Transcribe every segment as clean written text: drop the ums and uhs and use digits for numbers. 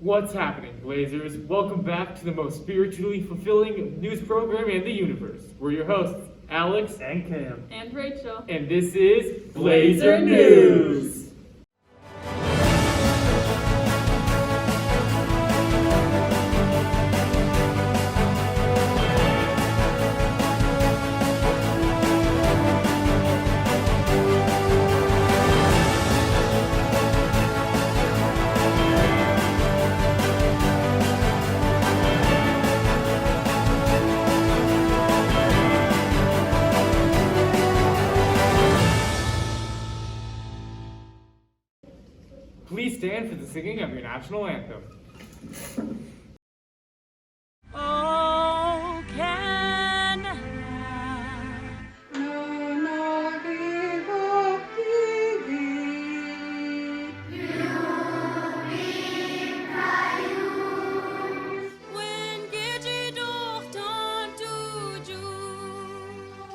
What's happening, Blazers? Welcome back to the most spiritually fulfilling news program in the universe. We're your hosts, Alex and Cam, and Rachel, and this is Blazer News. Please stand for the singing of your national anthem. oh, can When geht ihr doch dann du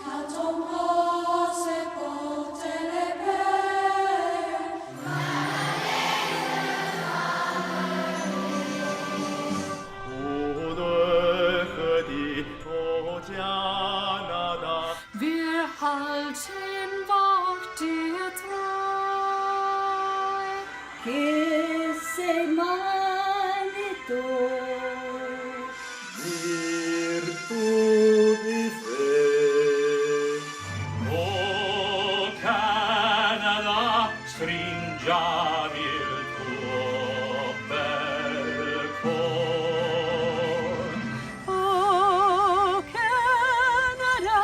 Quand on passe porte les pères Wir halten Wort dir treu. Que se manito O Canada, stringiami il tuo bel cor. Oh, Canada,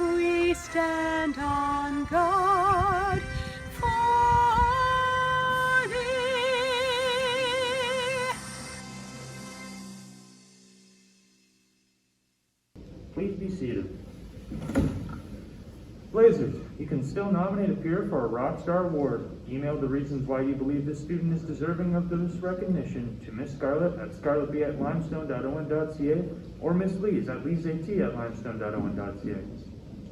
we stand on guard for thee. Please be seated. Blazers, you can still nominate a peer for a Rockstar Award. Email the reasons why you believe this student is deserving of this recognition to Miss Scarlett at scarlettb@limestone.on.ca or Miss Lees at leesaT@limestone.on.ca.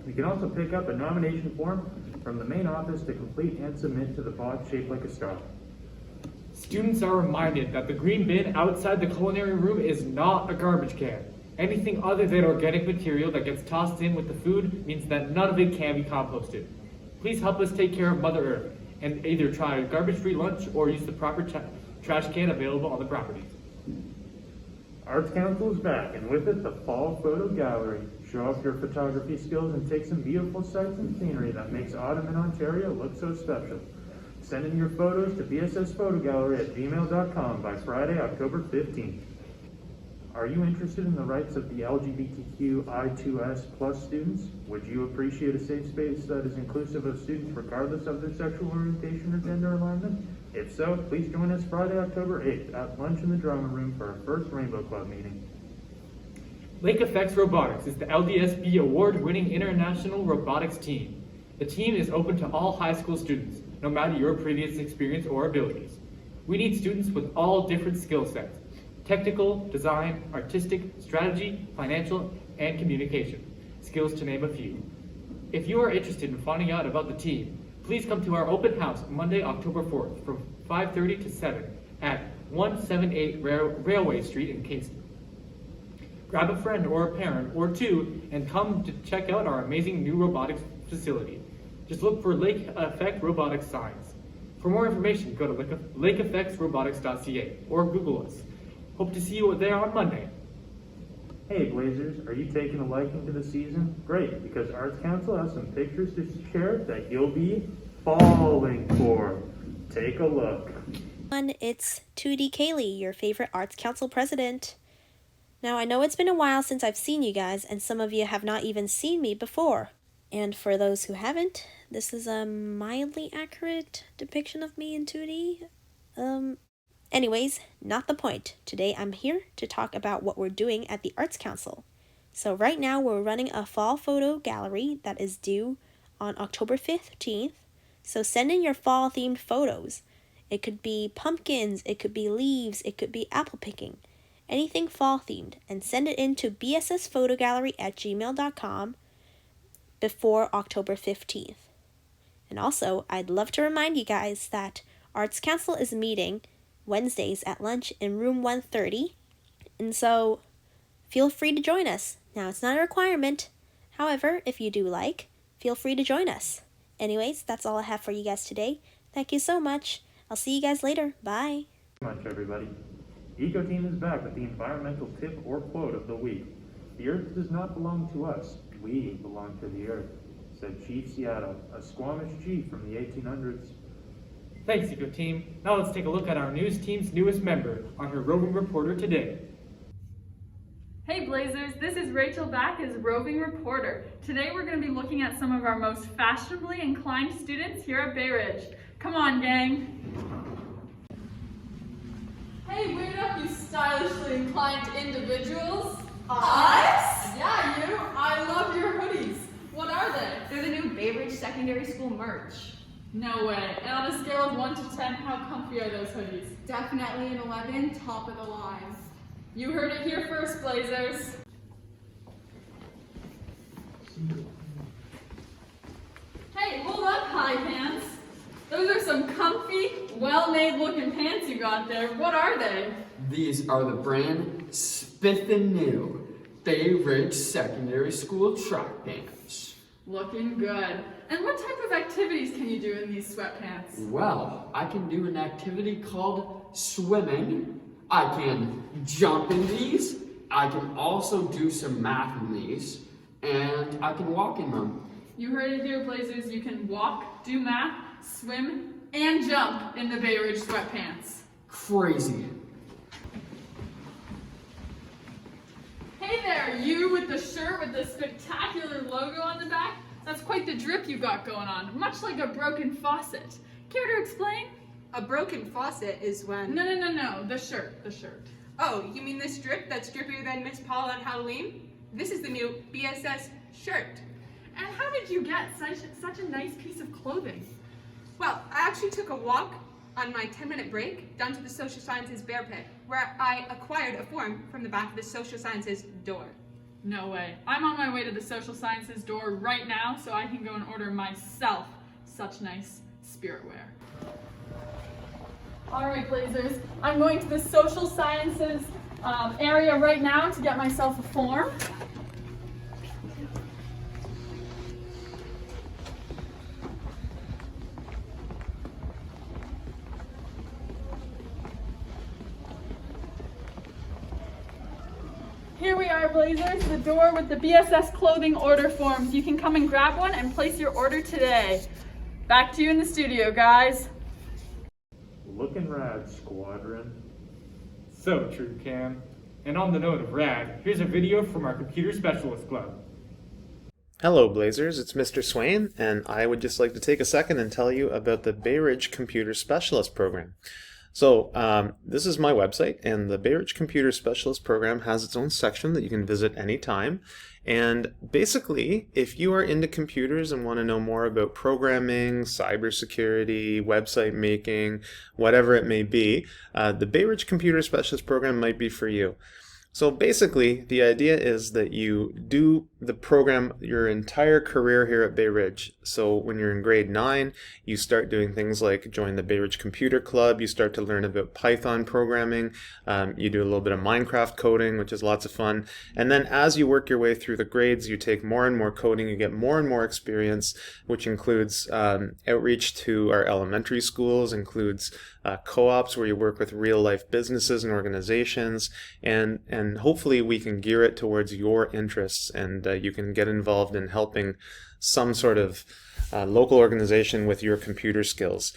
You can also pick up a nomination form from the main office to complete and submit to the box shaped like a star. Students are reminded that the green bin outside the culinary room is not a garbage can. Anything other than organic material that gets tossed in with the food means that none of it can be composted. Please help us take care of Mother Earth and either try a garbage-free lunch or use the proper trash can available on the property. Arts Council is back, and with it, the Fall Photo Gallery. Show off your photography skills and take some beautiful sights and scenery that makes autumn in Ontario look so special. Send in your photos to bssphotogallery@gmail.com by Friday, October 15th. Are you interested in the rights of the LGBTQI2S+ students? Would you appreciate a safe space that is inclusive of students regardless of their sexual orientation or gender alignment? If so, please join us Friday, October 8th at lunch in the drama room for our first Rainbow Club meeting. Lake Effects Robotics is the LDSB award-winning international robotics team. The team is open to all high school students, no matter your previous experience or abilities. We need students with all different skill sets: technical, design, artistic, strategy, financial, and communication skills, to name a few. If you are interested in finding out about the team, please come to our open house Monday, October 4th from 5:30 to 7 at 178 Railway Street in Kingston. Grab a friend or a parent or two and come to check out our amazing new robotics facility. Just look for Lake Effect Robotics signs. For more information, go to lakeeffectsrobotics.ca or Google us. Hope to see you there on Monday. Hey Blazers, are you taking a liking to the season? Great, because Arts Council has some pictures to share that you'll be falling for. Take a look. It's 2D Kaylee, your favorite Arts Council president. Now, I know it's been a while since I've seen you guys, and some of you have not even seen me before. And for those who haven't, this is a mildly accurate depiction of me in 2D. Anyways, not the point. Today I'm here to talk about what we're doing at the Arts Council. So right now we're running a fall photo gallery that is due on October 15th. So send in your fall themed photos. It could be pumpkins, it could be leaves, it could be apple picking. Anything fall themed, and send it in to bssphotogallery@gmail.com before October 15th. And also, I'd love to remind you guys that Arts Council is meeting Wednesdays at lunch in room 130. And so feel free to join us. Now, it's not a requirement. However, if you do like, feel free to join us. Anyways, that's all I have for you guys today. Thank you so much. I'll see you guys later. Bye. Much, everybody. Eco Team is back with the environmental tip or quote of the week. The earth does not belong to us. We belong to the earth, said Chief Seattle, a Squamish chief from the 1800s. Thanks, Eco Team. Now let's take a look at our news team's newest member on her roving reporter today. Hey Blazers, this is Rachel back as roving reporter. Today we're going to be looking at some of our most fashionably inclined students here at Bayridge. Come on, gang. Hey, wait up, you stylishly inclined individuals. Us? Yeah, you. I love your hoodies. What are they? They're the new Bayridge Secondary School merch. No way. And on a scale of 1 to 10, how comfy are those hoodies? Definitely an 11, top of the line. You heard it here first, Blazers. Hey, hold up, high pants. Those are some comfy, well-made looking pants you got there. What are they? These are the brand spiffin' new Bayridge Secondary School track pants. Looking good. And what type of activities can you do in these sweatpants? Well, I can do an activity called swimming. I can jump in these. I can also do some math in these. And I can walk in them. You heard it here, Blazers. You can walk, do math, swim, and jump in the Bayridge sweatpants. Crazy. Hey there, you with the shirt with the spectacular logo on the back. That's quite the drip you got going on, much like a broken faucet. Care to explain? A broken faucet is when... No, the shirt. Oh, you mean this drip that's drippier than Miss Paul on Halloween? This is the new BSS shirt. And how did you get such a nice piece of clothing? Well, I actually took a walk on my 10-minute break down to the Social Sciences Bear Pit, where I acquired a form from the back of the Social Sciences door. No way. I'm on my way to the Social Sciences door right now so I can go and order myself such nice spirit wear. Alright, Blazers, I'm going to the Social Sciences area right now to get myself a form. Here we are, Blazers, the door with the BSS clothing order forms. You can come and grab one and place your order today. Back to you in the studio, guys. Looking rad, squadron. So true, Cam. And on the note of rad, here's a video from our Computer Specialist Club. Hello Blazers, it's Mr. Swain, and I would just like to take a second and tell you about the Bayridge Computer Specialist Program. So this is my website, and the Bayridge Computer Specialist Program has its own section that you can visit anytime. And basically, if you are into computers and want to know more about programming, cybersecurity, website making, whatever it may be, the Bayridge Computer Specialist Program might be for you. So basically, the idea is that you do the program your entire career here at Bayridge. So when you're in grade 9, you start doing things like join the Bayridge Computer Club, you start to learn about Python programming, you do a little bit of Minecraft coding, which is lots of fun. And then as you work your way through the grades, you take more and more coding, you get more and more experience, which includes outreach to our elementary schools, includes co-ops where you work with real-life businesses and organizations, and hopefully we can gear it towards your interests, and you can get involved in helping some sort of local organization with your computer skills.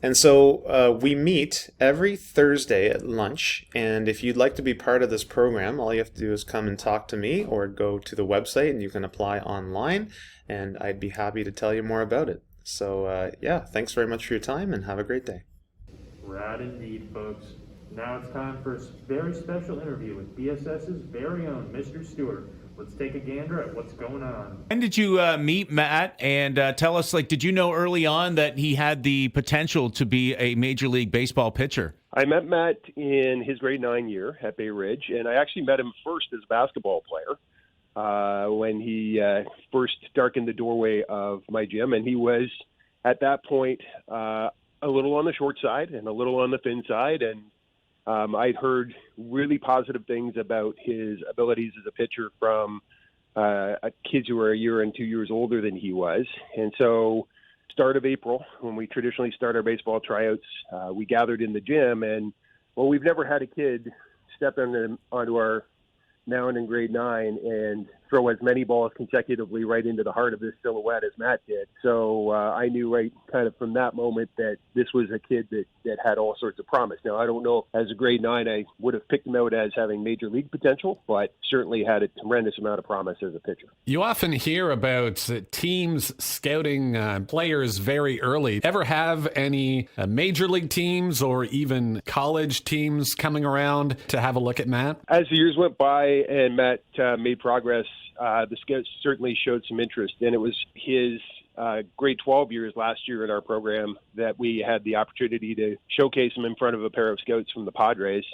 And so we meet every Thursday at lunch, and if you'd like to be part of this program, all you have to do is come and talk to me or go to the website and you can apply online, and I'd be happy to tell you more about it. So yeah, thanks very much for your time and have a great day. Rad indeed, folks. Now it's time for a very special interview with BSS's very own Mr. Stewart. Let's take a gander at what's going on. When did you meet Matt? And tell us, did you know early on that he had the potential to be a Major League Baseball pitcher? I met Matt in his grade 9 year at Bayridge, and I actually met him first as a basketball player when he first darkened the doorway of my gym. And he was, at that point, a little on the short side and a little on the thin side. And I'd heard really positive things about his abilities as a pitcher from kids who were a year and 2 years older than he was. And so start of April, when we traditionally start our baseball tryouts, we gathered in the gym. And, well, we've never had a kid step onto our mound in grade 9 and throw as many balls consecutively right into the heart of this silhouette as Matt did. So I knew right kind of from that moment that this was a kid that had all sorts of promise. Now, I don't know if as a grade 9 I would have picked him out as having major league potential, but certainly had a tremendous amount of promise as a pitcher. You often hear about teams scouting players very early. Ever have any major league teams or even college teams coming around to have a look at Matt? As the years went by and Matt made progress, the scouts certainly showed some interest, and it was his grade 12 years last year in our program that we had the opportunity to showcase him in front of a pair of scouts from the Padres,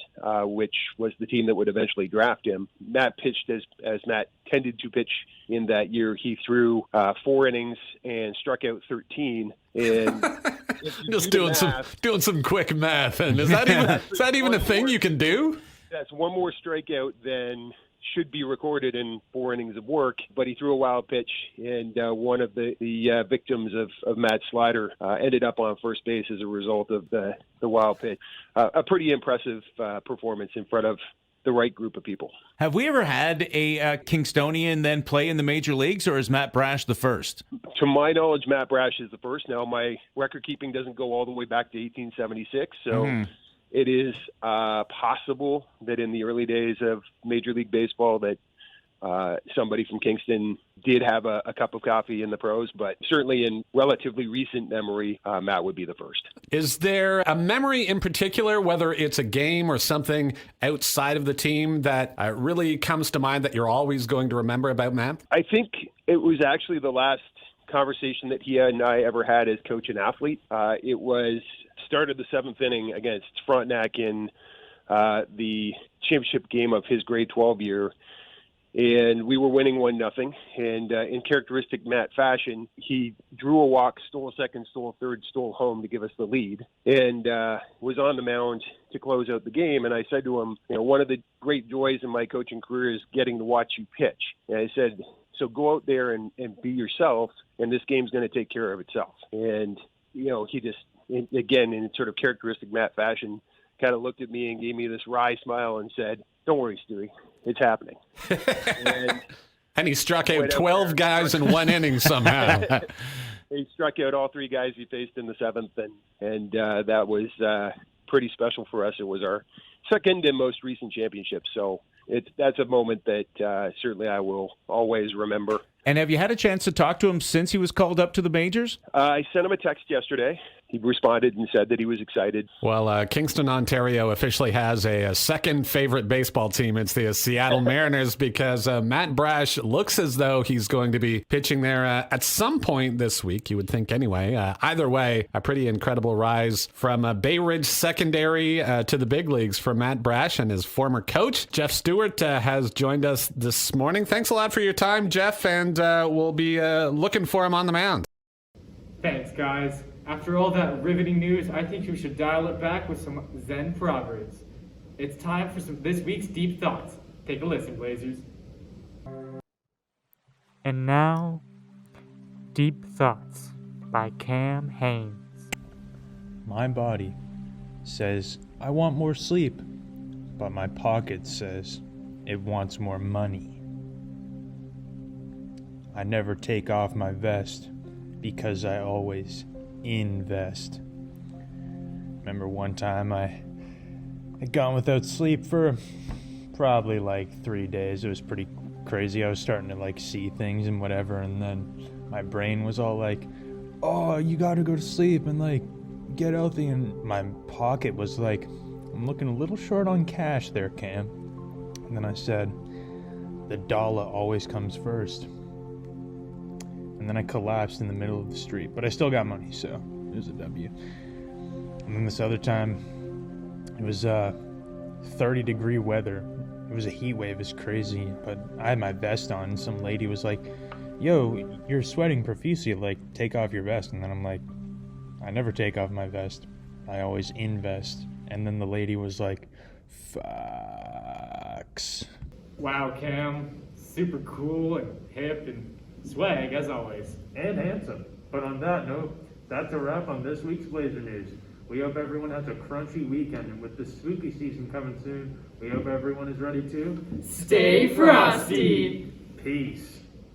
which was the team that would eventually draft him. Matt pitched as Matt tended to pitch in that year. He threw 4 innings and struck out 13. And just doing some quick math. And is that even a thing you can do? That's one more strikeout than should be recorded in 4 innings of work, but he threw a wild pitch, and one of the victims of Matt's slider ended up on first base as a result of the wild pitch. A pretty impressive performance in front of the right group of people. Have we ever had a Kingstonian then play in the major leagues, or is Matt Brash the first? To my knowledge, Matt Brash is the first. Now, my record keeping doesn't go all the way back to 1876, so it is possible that in the early days of Major League Baseball that somebody from Kingston did have a cup of coffee in the pros, but certainly in relatively recent memory, Matt would be the first. Is there a memory in particular, whether it's a game or something outside of the team, that really comes to mind that you're always going to remember about Matt? I think it was actually the last conversation that he and I ever had as coach and athlete. It was started the 7th inning against Frontenac in the championship game of his grade 12 year, and we were winning 1-0. And in characteristic Matt fashion, he drew a walk, stole second, stole third, stole home to give us the lead, and was on the mound to close out the game. And I said to him, one of the great joys in my coaching career is getting to watch you pitch. And I said, so go out there and be yourself, and this game's going to take care of itself. And, he just, again, in sort of characteristic Matt fashion, kind of looked at me and gave me this wry smile and said, don't worry, Stewie, it's happening. And he struck out 12 guys in 1 inning somehow. He struck out all 3 guys he faced in the 7th, and that was pretty special for us. It was our second and most recent championship, so that's a moment that certainly I will always remember. And have you had a chance to talk to him since he was called up to the majors? I sent him a text yesterday. He responded and said that he was excited. Well, Kingston, Ontario officially has a second favorite baseball team. It's the Seattle Mariners, because Matt Brash looks as though he's going to be pitching there at some point this week, you would think anyway. Either way, a pretty incredible rise from Bayridge secondary to the big leagues for Matt Brash, and his former coach, Jeff Stewart, has joined us this morning. Thanks a lot for your time, Jeff, and we'll be looking for him on the mound. Thanks, guys. After all that riveting news, I think we should dial it back with some Zen Proverbs. It's time for this week's Deep Thoughts. Take a listen, Blazers. And now, Deep Thoughts by Cam Haynes. My body says I want more sleep, but my pocket says it wants more money. I never take off my vest because I always invest. Remember one time I had gone without sleep for probably like 3 days. It was pretty crazy. I was starting to see things and whatever, and then my brain was all like, oh, you gotta go to sleep and get healthy, and my pocket was like, I'm looking a little short on cash there, Cam. And then I said, the dollar always comes first. And then I collapsed in the middle of the street. But I still got money, so it was a W. And then this other time, it was 30-degree weather. It was a heat wave. It's crazy. But I had my vest on, and some lady was like, yo, you're sweating profusely. Take off your vest. And then I'm like, I never take off my vest. I always invest. And then the lady was like, "Fucks." Wow, Cam. Super cool and hip and swag as always. And handsome. But on that note, that's a wrap on this week's Blazer News. We hope everyone has a crunchy weekend, and with the spooky season coming soon, we hope everyone is ready to Stay frosty! Peace.